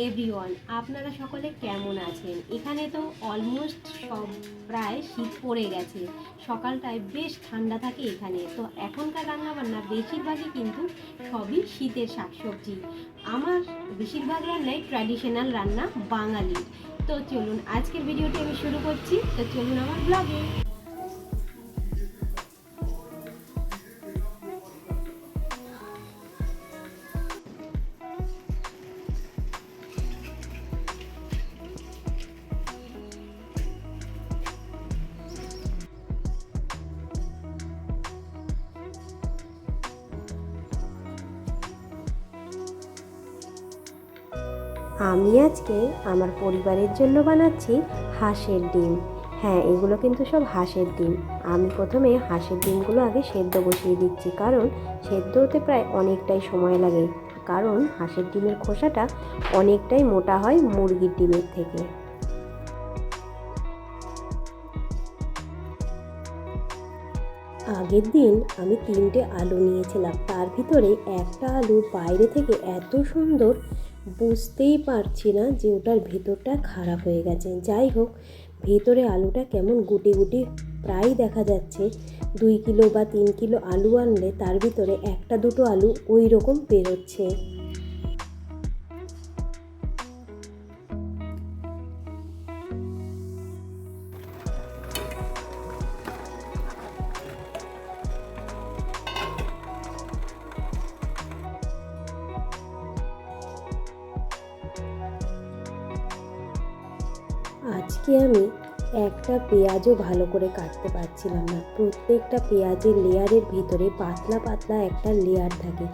Everyone, আপনারা সকলে কেমন আছেন? এখানে তো অলমোস্ট সব প্রায় শীত পড়ে গেছে। সকালটায় বেশ ঠান্ডা থাকে এখানে। তো এখনকার রান্নাবান্না বেশিরভাগই কিন্তু সবই শীতের শাকসবজি। আমার বেশিরভাগ রান্নাই ট্র্যাডিশনাল রান্না বাঙালির। তো চলুন আজকের ভিডিওটি আমি শুরু করছি। তো চলুন আমার ব্লগে। আমি আজকে আমার পরিবারের জন্য বানাচ্ছি হাঁসের ডিম। হ্যাঁ, এগুলো কিন্তু সব হাঁসের ডিম। আমি প্রথমে হাঁসের ডিমগুলো আগে সেদ্ধ বসিয়ে দিচ্ছি, কারণ সেদ্ধ হতে প্রায় অনেকটাই সময় লাগে, কারণ হাঁসের ডিমের খোসাটা অনেকটাই মোটা হয় মুরগির ডিমের থেকে। আগের দিন আমি 3টে আলু নিয়েছিলাম, তার ভিতরে একটা আলু বাইরে থেকে এত সুন্দর, বুঝতেই পারছি না যে ওটার ভেতরটা খারাপ হয়ে গেছে। যাই হোক, ভেতরে আলুটা কেমন গুটি গুটি প্রায় দেখা যাচ্ছে। 2 কিলো বা 3 কিলো আলু আনলে তার ভিতরে একটা দুটো আলু ওই রকম বেরোচ্ছে। আজকে আমি একটা পেঁয়াজও ভালো করে কাটতে পারছিলাম না। প্রত্যেকটা পেঁয়াজের লেয়ারের ভিতরে পাতলা পাতলা একটা লেয়ার থাকে,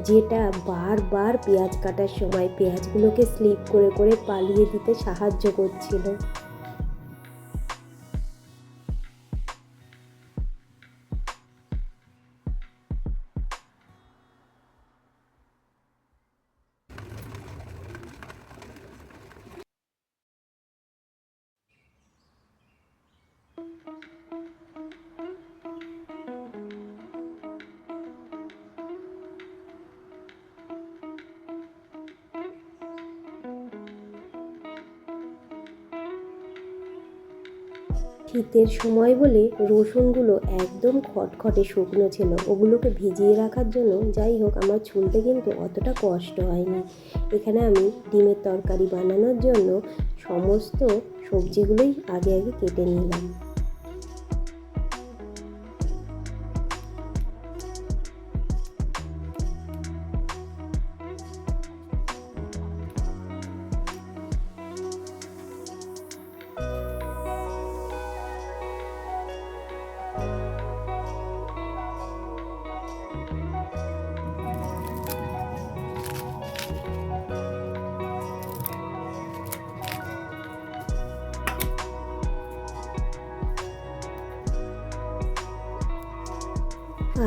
যেটা বারবার পেঁয়াজ কাটার সময় পেঁয়াজগুলোকে স্লিপ করে করে পালিয়ে দিতে সাহায্য করছিল। শীতের সময় বলে রসুনগুলো একদম খটখটে শুকনো ছিল, ওগুলোকে ভিজিয়ে রাখার জন্য যাই হোক আমার ছুলতে কিন্তু অতটা কষ্ট হয়নি। এখানে আমি ডিমের তরকারি বানানোর জন্য সমস্ত সবজিগুলোই আগে আগে কেটে নিলাম।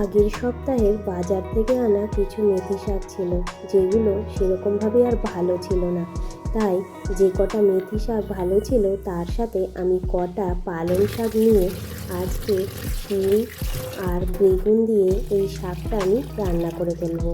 আগের সপ্তাহের বাজার থেকে আনা কিছু মেথি শাক ছিল, যেগুলো সেরকমভাবে আর ভালো ছিল না। তাই যে কটা মেথি শাক ভালো ছিল তার সাথে আমি কটা পালং শাক নিয়ে আজকে শিম আর বেগুন দিয়ে এই শাকটা আমি রান্না করে ফেলবো।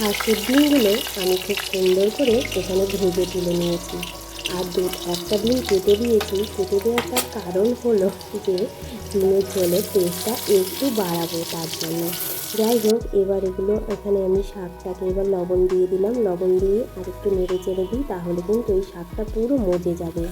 হাঁসের ডিমগুলো আমি খুব সুন্দর করে এখানে ভেজে তুলে নিয়েছি। আর একটা ডিম কেটে দিয়েছি। কেটে দেওয়ার তার কারণ হলো যে ডিমের ঝোলের টেস্টটা একটু বাড়াবো তার জন্য। যাই হোক, এবার এগুলো এখানে আমি শাকটাকে এবার লবণ দিয়ে দিলাম। লবণ দিয়ে আর একটু নেড়ে চেড়ে দিই, তাহলে কিন্তু এই শাকটা পুরো মজে যাবে।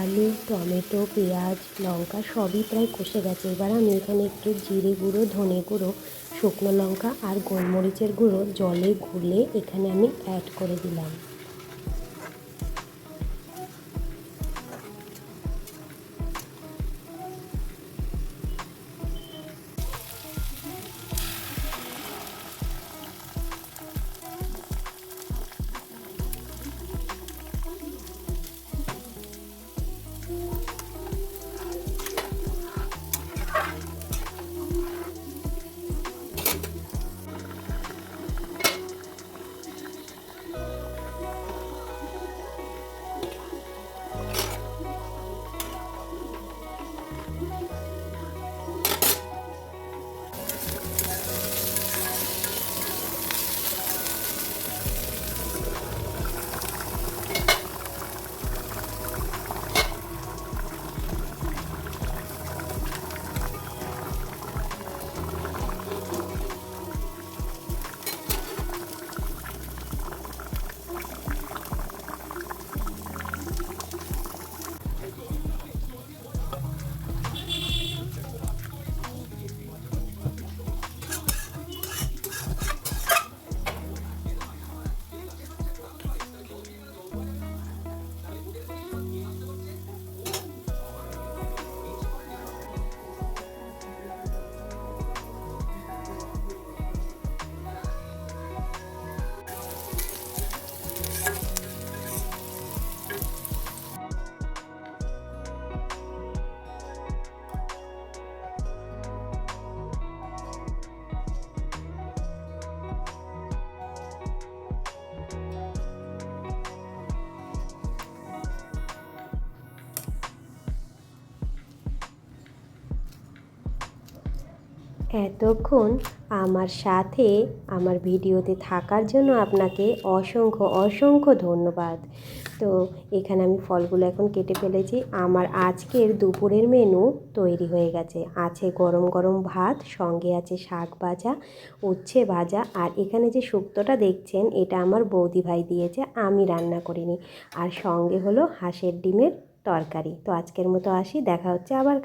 আলু, টমেটো, পেঁয়াজ, লঙ্কা সবই প্রায় কষে গেছে। এবার আমি এখানে একটু জিরে গুঁড়ো, ধনে গুঁড়ো, শুকনো লঙ্কা আর গোলমরিচের গুঁড়ো জলে গুলে এখানে আমি অ্যাড করে দিলাম। এতক্ষণ আমার সাথে আমার ভিডিওতে থাকার জন্য আপনাকে অসংখ্য অসংখ্য ধন্যবাদ। তো এখানে আমি ফলগুলো এখন কেটে ফেলেছি। আমার আজকের দুপুরের মেনু তৈরি হয়ে গেছে। আছে গরম গরম ভাত, সঙ্গে আছে শাক ভাজা, উচ্ছে ভাজা, আর এখানে যে শুক্তোটা দেখছেন এটা আমার বৌদি ভাই দিয়েছে, আমি রান্না করিনি। আর সঙ্গে হলো হাঁসের ডিমের তরকারি। তো আজকের মতো আসি, দেখা হচ্ছে আবার।